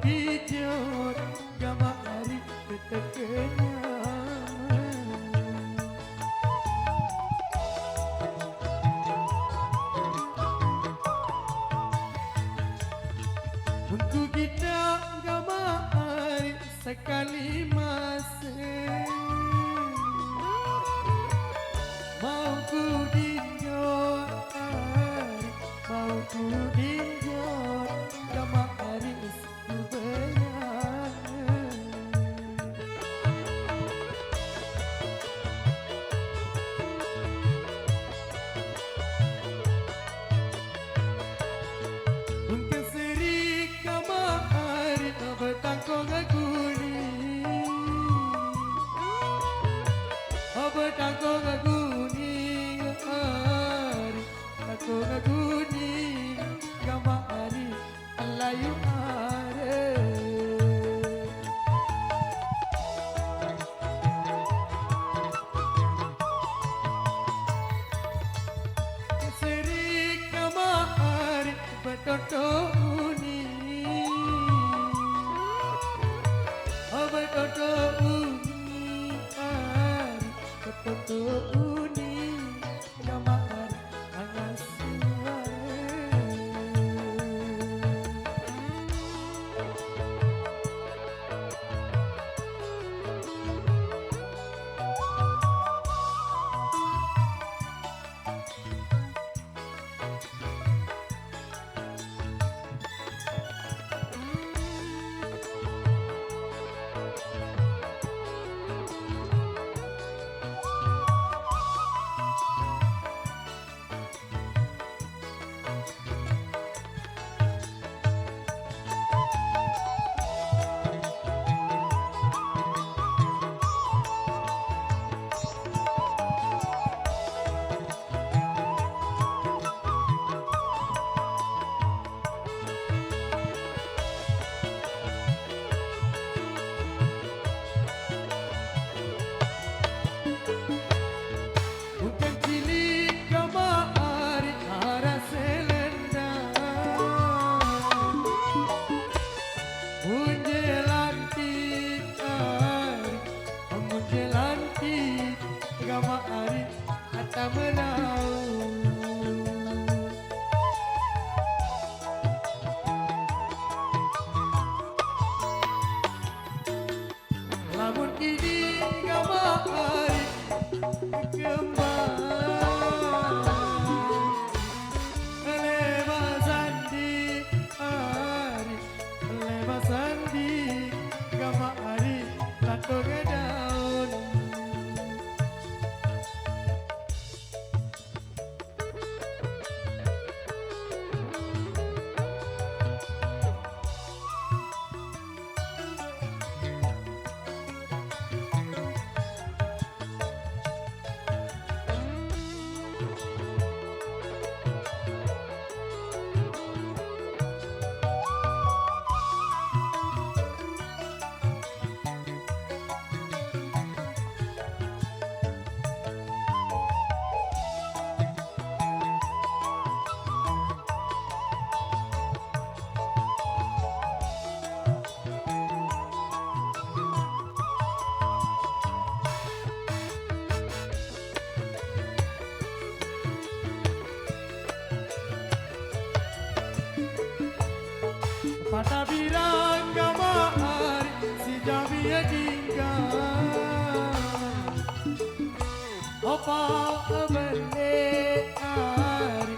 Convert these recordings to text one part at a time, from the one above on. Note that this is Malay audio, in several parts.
kijot gama hari ketekenya untuk kita gama hari sekali masa mau ku dinjot hari mau ku dinjot gama hari betangkong kuning, oh betangkong kuning, hari betangkong kuning, gambar hari layu are. Seri gambar hari betotong kuning. Betul uni hari, betul uni nama hari hangat lamun ini gambar hari kembang lewat sandi hari lewat sandi gambar hari lato daun pada birang gambar hari si Jawi tinggal apa beli hari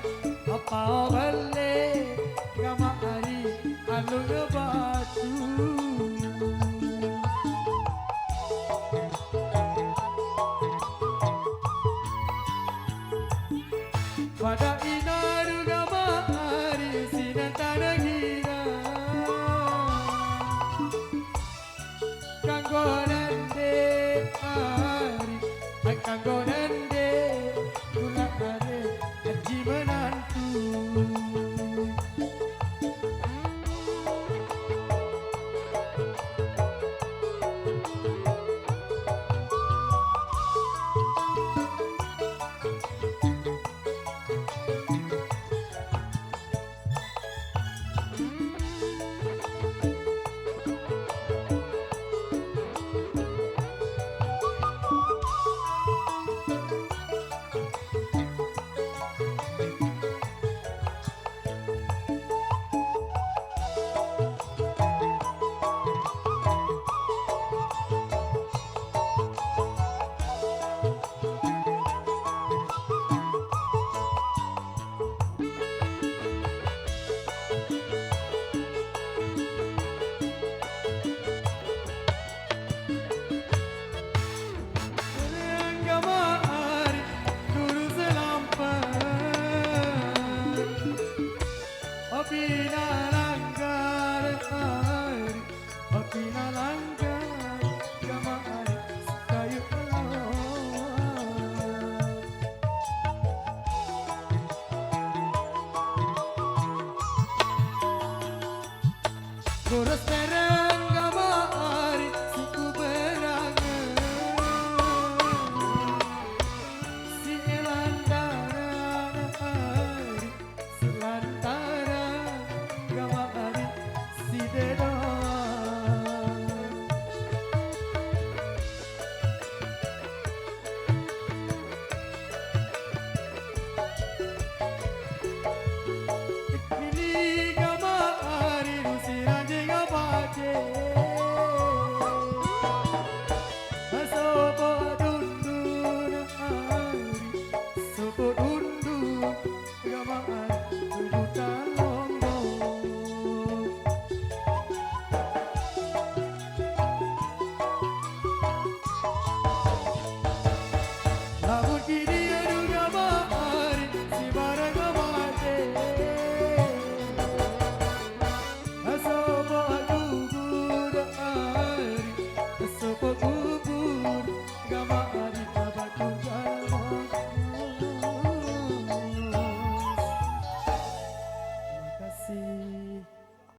apa beli gambar hari anu ngebatu pada inaru gambar hari sinan tanah gira kanggonande hari kanggonande kula are haji menantu Ina langka